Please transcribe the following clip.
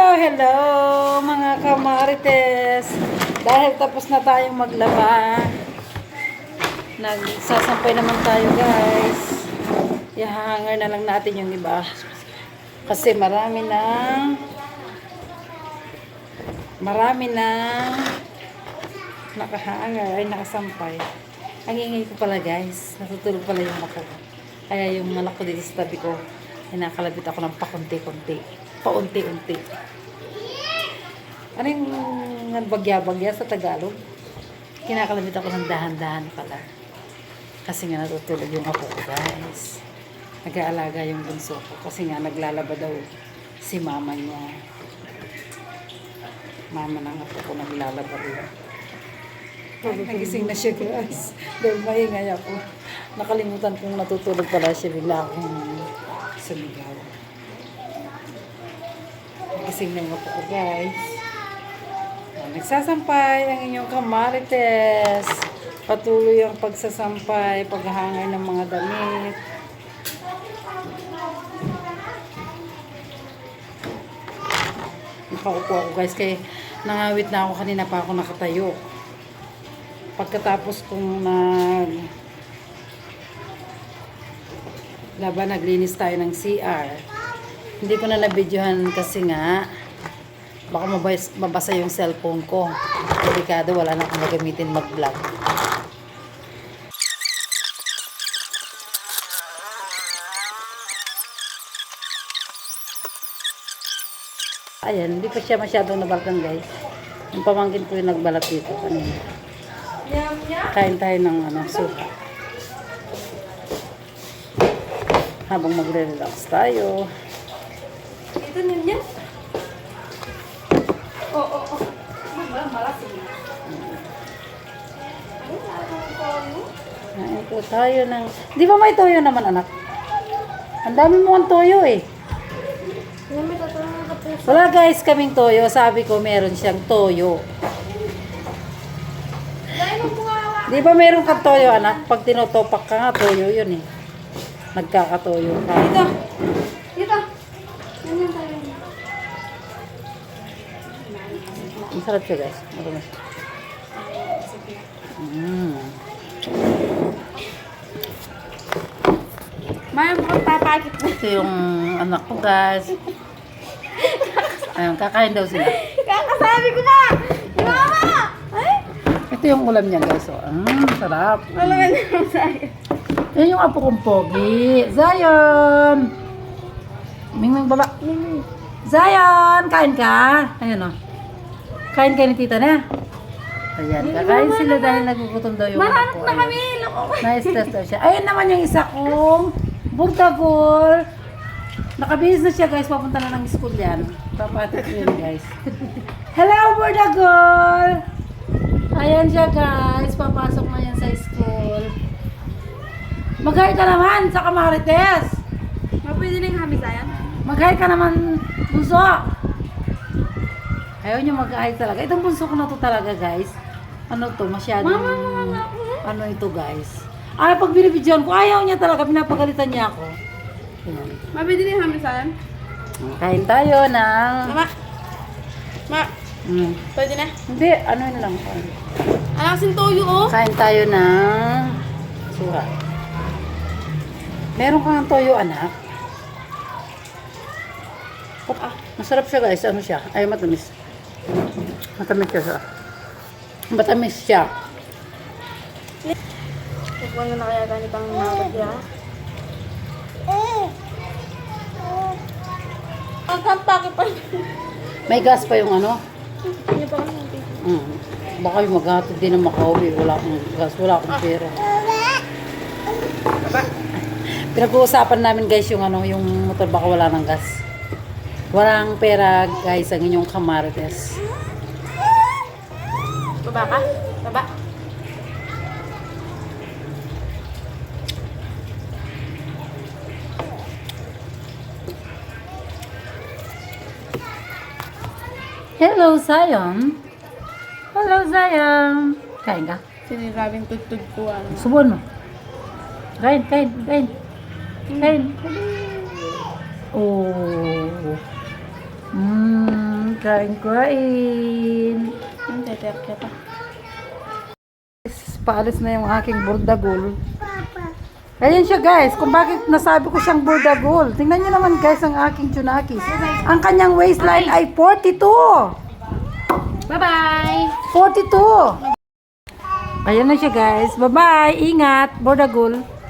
Hello mga kamarites. Dahil tapos na tayong maglaba, nagsasampay naman tayo guys. Ihahanger na lang natin yung iba. Kasi marami nang nakahanger ay nakasampay. Ang ingay ko pala guys. Natutulog pala yung anak ko. Kaya yung anak ko dito sa tabi ko, nakalabit ako ng pakunti-kunti. Paunti-unti. Ano yung nagbagya-bagya sa Tagalog? Kinakalabit ako ng dahan-dahan pala. Kasi nga natutulog yung apo ko guys. Nag-aalaga yung bunso ko. Kasi nga naglalaba daw si mama niya. Mama ng apo ko naglalaba rin. Nagising na siya guys. Dahil maingay ako. Nakalimutan kong natutulog pala siya. Bigla akong sumigaw. Nagising na yung apo ko guys. Nagsasampay ang inyong kamarites. Patuloy ang pagsasampay, paghahanger ng mga damit. Nakaupo ako guys, kaya nangawit na ako kanina pa ako nakatayo. Pagkatapos kong naglinis tayo ng CR. Hindi ko na nabidyohan kasi nga baka mabasa yung cellphone ko. Delikado, wala na akong gagamitin mag-vlog. Ayan, hindi pa siya masyadong nabalkan guys. Yung pamangkin ko yung nagbalat dito kanina. Kain tayo ng suka. Habang magre-relax tayo. Ito niya. Oh. Malasing. Kain po tayo ng... Di ba may toyo naman anak? Ang dami mo ang toyo eh. Wala guys kaming toyo. Sabi ko meron siyang toyo. Di ba meron kang toyo anak? Pag tinotopak ka nga toyo yun eh. Nagkakatoyo ka. Dito. Ang sarap siya guys. Matamis. Mayroon ko papakit na. Ito yung anak ko guys. Ayun, kakain daw sila. Kakasabi ko na! Mama! Ay! Ito yung ulam niya guys. So, sarap. Wala ka naman sa'yo. Yan yung apo kong pogi. Zion! Mingming baba. Zion! Kain ka? Ayan o. Kain ka ni tita na. Ayan, kakain sila dahil nagugutom daw yung anak ko. Mahanap na kami. Na-stress daw siya. Ayun naman yung isa kong burdagol. Nakabihis na siya guys. Papunta na ng school yan. Papatik yun guys. Hello burdagol! Ayan siya guys. Papasok na yan sa school. Mag-hi ka naman sa kamarites. Mapwede na yung hamis ayan? Mag-hi ka naman, bunso. Ayaw niyo mag-hi talaga. Itong bunso ko na to talaga, guys. Ano to? Masyadong... Ano ito, guys? Ay, pag binibidyoan ko, ayaw niya talaga. Pinapagalitan niya ako. Ayan. Mapwede na yung hamis ayan? Kain tayo ng... Ma! Pwede na? Hindi, ano yun lang. Ano kasing toyo oh? Kain tayo ng... Suha. Meron kang toyo, anak? Masarap siya, guys. Ano siya? Ay, matamis. Matamis siya. Matamis siya. Huwag na kaya ganitang nabagya. Ang kampake pa. May gas pa yung ano? Hindi pa kami natin. Baka yung maghatid din ng makauwi. Wala akong gas. Wala akong pera. Pinag-uusapan namin guys yung ano, yung motor baka wala ng gas. Walang pera guys ang inyong kamarites. Baba ka? Baba. Hello, Zion. Hello, Zion. Kain ka? Sinirabing tugtog ko ano. Subuan mo. Kain. Kain. Oh. Kain. Hindi, teka pa. Paalis na yung aking burdagol. Ayan siya guys, kung bakit nasabi ko siyang burdagol. Tingnan niyo naman guys ang aking chunakis. Ang kanyang waistline ay 42. Bye-bye! 42. Ayan na siya guys. Bye-bye. Ingat, burdagol.